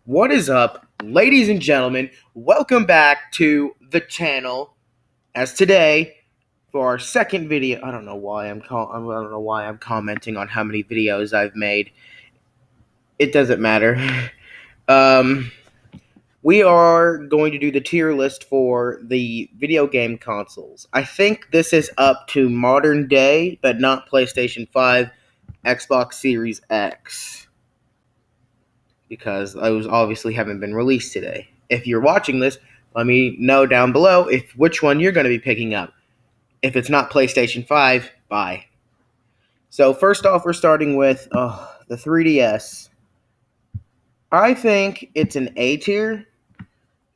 What is up, ladies and gentlemen? Welcome back to the channel. As today, for our second video, I don't know why I'm commenting on how many videos I've made. It doesn't matter. Um, we are going to do the tier list for the video game consoles. I think this is up to modern day, but not PlayStation 5, Xbox Series X, because those obviously haven't been released today. If you're watching this, let me know down below if which one you're going to be picking up. If it's not PlayStation 5, bye. So first off, we're starting with the 3DS. I think it's an A tier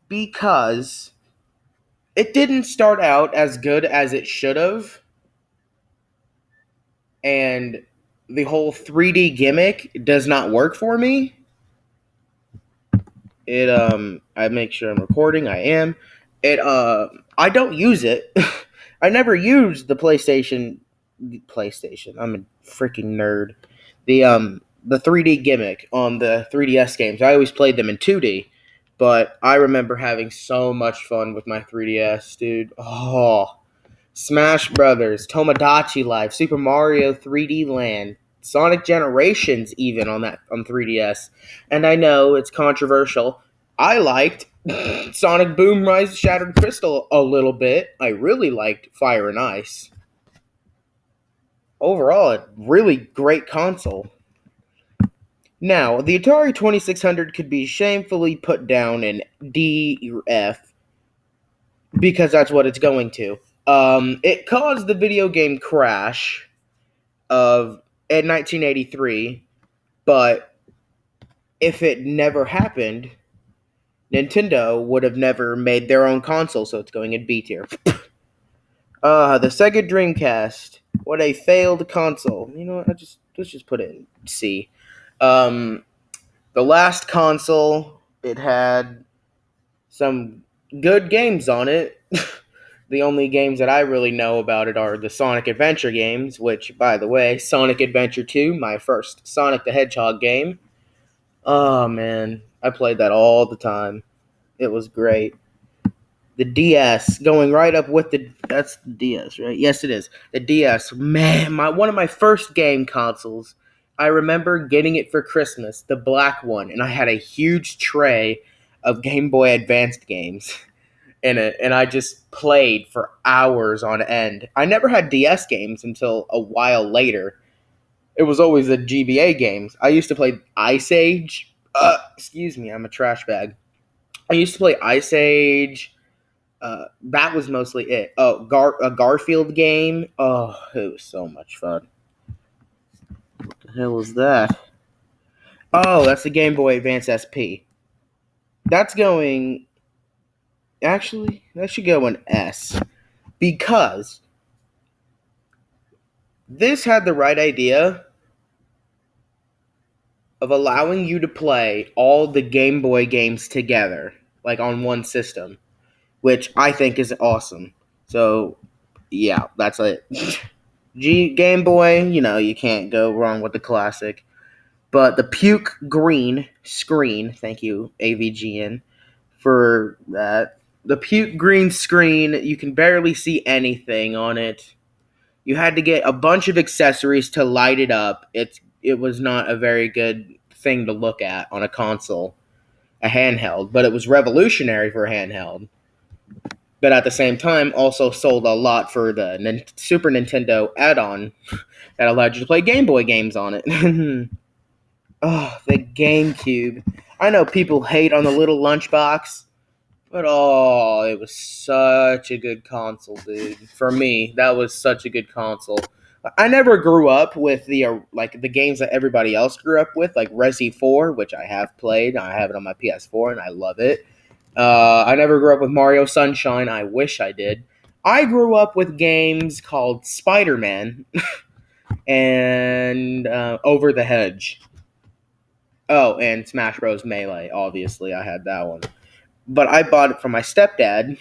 because it didn't start out as good as it should have, and the whole 3D gimmick does not work for me. I make sure I'm recording. I am. I don't use it. I never used the PlayStation. I'm a freaking nerd. The 3D gimmick on the 3DS games. I always played them in 2D, but I remember having so much fun with my 3DS, dude. Oh, Smash Brothers, Tomodachi Life, Super Mario 3D Land, Sonic Generations, even on 3DS. And I know it's controversial. I liked Sonic Boom Rise of Shattered Crystal a little bit. I really liked Fire and Ice. Overall, a really great console. Now, the Atari 2600 could be shamefully put down in D or F because that's what it's going to. It caused the video game crash of in 1983, but if it never happened, Nintendo would have never made their own console, so it's going in B tier. The Sega Dreamcast. What a failed console. You know what? Let's just put it in C. Um, the last console, it had some good games on it. The only games that I really know about it are the Sonic Adventure games, which, by the way, Sonic Adventure 2, my first Sonic the Hedgehog game. Oh, man. I played that all the time. It was great. The DS going right up with that's the DS, right? Yes, it is. The DS, man, one of my first game consoles. I remember getting it for Christmas, the black one, and I had a huge tray of Game Boy Advanced games in it, and I just played for hours on end. I never had DS games until a while later. It was always the GBA games. I used to play Ice Age. Excuse me, I'm a trash bag. I used to play Ice Age. That was mostly it. Oh, a Garfield game. Oh, it was so much fun. What the hell was that? Oh, that's the Game Boy Advance SP. That's going. Actually, that should go in S because this had the right idea of allowing you to play all the Game Boy games together, like on one system, which I think is awesome. So, yeah, that's it. Game Boy, you can't go wrong with the classic. But the puke green screen, thank you, AVGN, for that. The puke green screen, you can barely see anything on it. You had to get a bunch of accessories to light it up. It was not a very good thing to look at on a console, a handheld, but it was revolutionary for a handheld. But at the same time, also sold a lot for the Super Nintendo add-on that allowed you to play Game Boy games on it. Oh, the GameCube. I know people hate on the little lunchbox, but oh, it was such a good console, dude. For me, that was such a good console. I never grew up with the games that everybody else grew up with, like Resi 4, which I have played. I have it on my PS4 and I love it. I never grew up with Mario Sunshine. I wish I did. I grew up with games called Spider-Man and Over the Hedge. Oh, and Smash Bros. Melee. Obviously, I had that one. But I bought it from my stepdad,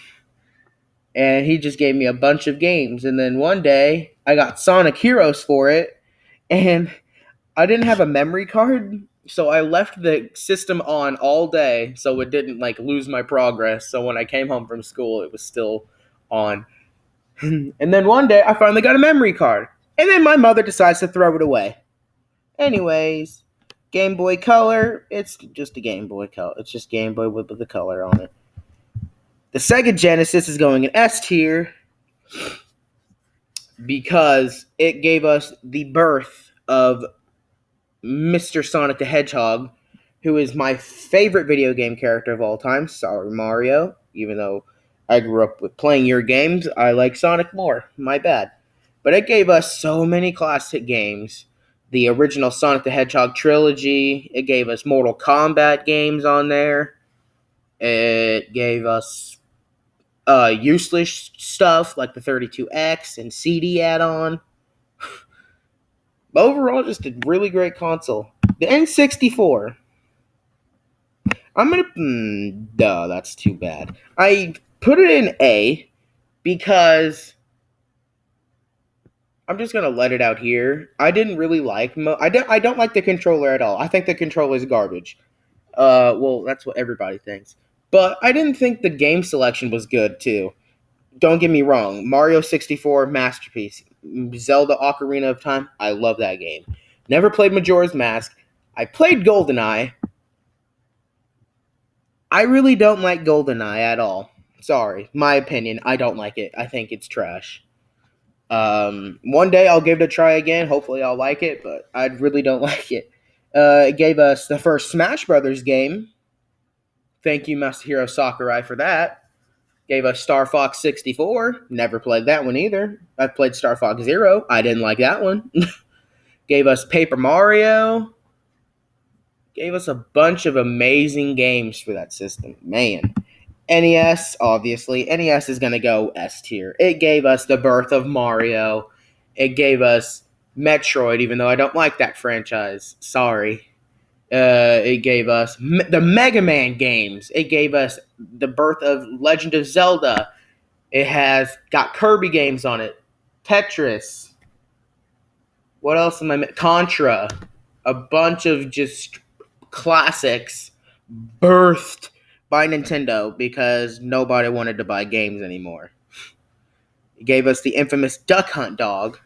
and he just gave me a bunch of games. And then one day, I got Sonic Heroes for it, and I didn't have a memory card, So I left the system on all day so it didn't like lose my progress. So when I came home from school, it was still on. And then one day I finally got a memory card. And then my mother decides to throw it away. Anyways, Game Boy Color, it's just a Game Boy Color. It's just Game Boy with the color on it. The Sega Genesis is going in S tier because it gave us the birth of Mr. Sonic the Hedgehog, who is my favorite video game character of all time. Sorry, Mario. Even though I grew up with playing your games, I like Sonic more. My bad. But it gave us so many classic games. The original Sonic the Hedgehog trilogy. It gave us Mortal Kombat games on there. It gave us useless stuff like the 32X and CD add-on. Overall, just a really great console. The N64. I'm gonna. Duh, that's too bad. I put it in A because I'm just gonna let it out here. I didn't really like. I don't like the controller at all. I think the controller is garbage. Well, that's what everybody thinks. But I didn't think the game selection was good too. Don't get me wrong. Mario 64 masterpiece. Zelda Ocarina of Time. I love that game. Never played Majora's Mask. I played GoldenEye. I really don't like GoldenEye at all. Sorry, my opinion. I don't like it. I think it's trash. One day I'll give it a try again. Hopefully I'll like it, but I really don't like it. It gave us the first Smash Brothers game. Thank you, Masahiro Sakurai, for that. Gave us Star Fox 64. Never played that one either. I've played Star Fox Zero. I didn't like that one. Gave us Paper Mario. Gave us a bunch of amazing games for that system. Man. NES, obviously. NES is going to go S tier. It gave us the birth of Mario. It gave us Metroid, even though I don't like that franchise. Sorry. It gave us the Mega Man games. It gave us the birth of Legend of Zelda. It has got Kirby games on it. Tetris. What else am I? Contra. A bunch of just classics birthed by Nintendo because nobody wanted to buy games anymore. It gave us the infamous Duck Hunt dog.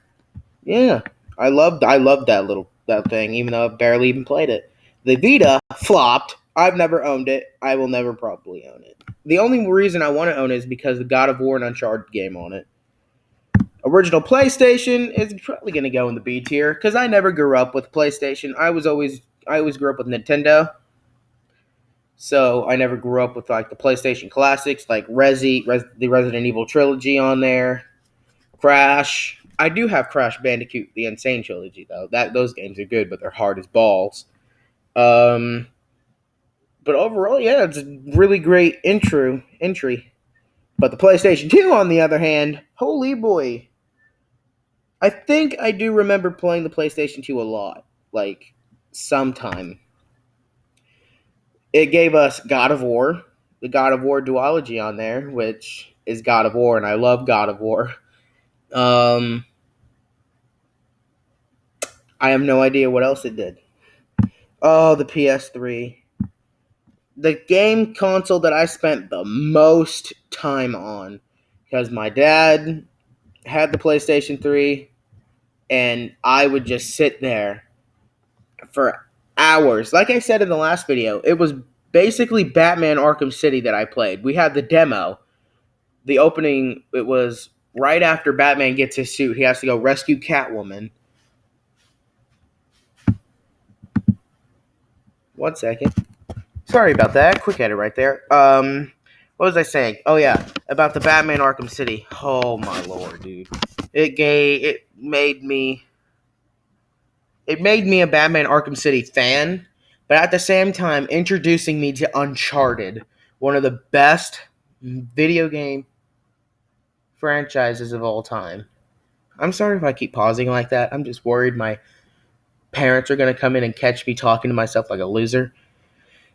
Yeah, I loved that thing, even though I barely even played it. The Vita flopped. I've never owned it. I will never probably own it. The only reason I want to own it is because the God of War and Uncharted game on it. Original PlayStation is probably going to go in the B tier because I never grew up with PlayStation. I always grew up with Nintendo. So I never grew up with like the PlayStation classics like the Resident Evil trilogy on there, Crash. I do have Crash Bandicoot, the Insane trilogy though. Those games are good, but they're hard as balls. But overall, yeah, it's a really great entry. But the PlayStation 2, on the other hand, holy boy. I think I do remember playing the PlayStation 2 a lot. Like, sometime. It gave us God of War, the God of War duology on there, which is God of War, and I love God of War. I have no idea what else it did. Oh, the PS3. The game console that I spent the most time on. Because my dad had the PlayStation 3, and I would just sit there for hours. Like I said in the last video, it was basically Batman Arkham City that I played. We had the demo. The opening, it was right after Batman gets his suit. He has to go rescue Catwoman. 1 second. Sorry about that. Quick edit right there. What was I saying? Oh yeah, about the Batman Arkham City. Oh my lord, dude. It made me a Batman Arkham City fan, but at the same time introducing me to Uncharted, one of the best video game franchises of all time. I'm sorry if I keep pausing like that. I'm just worried my parents are going to come in and catch me talking to myself like a loser.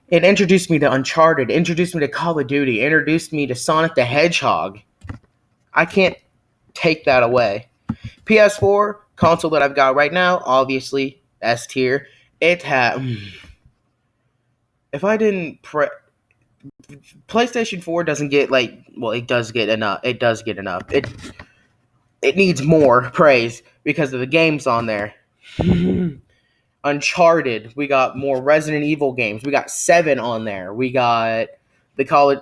It introduced me to Uncharted, introduced me to Call of Duty, introduced me to Sonic the Hedgehog. I can't take that away. PS4 console that I've got right now, obviously S tier. It has if I didn't PlayStation 4 doesn't get it does get enough. It does get enough. It needs more praise because of the games on there. Uncharted, we got more Resident Evil games. We got 7 on there. We got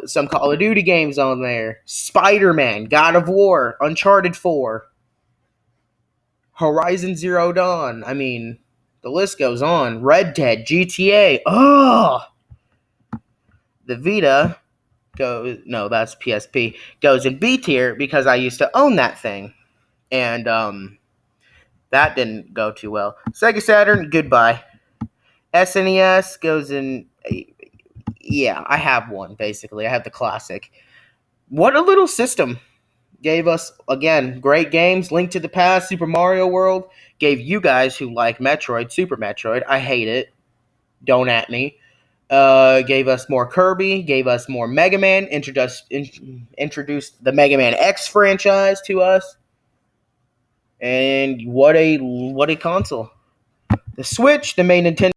some Call of Duty games on there. Spider-Man, God of War, Uncharted 4, Horizon Zero Dawn. I mean, the list goes on. Red Dead, GTA. Oh, the Vita that's PSP, goes in B tier because I used to own that thing, and that didn't go too well. Sega Saturn, goodbye. SNES goes in. Yeah, I have one basically. I have the classic. What a little system. Gave us, again, great games. Link to the Past, Super Mario World. Gave you guys who like Metroid, Super Metroid. I hate it. Don't at me. Gave us more Kirby. Gave us more Mega Man. Introduced the Mega Man X franchise to us. And what a console. The Switch, the main Nintendo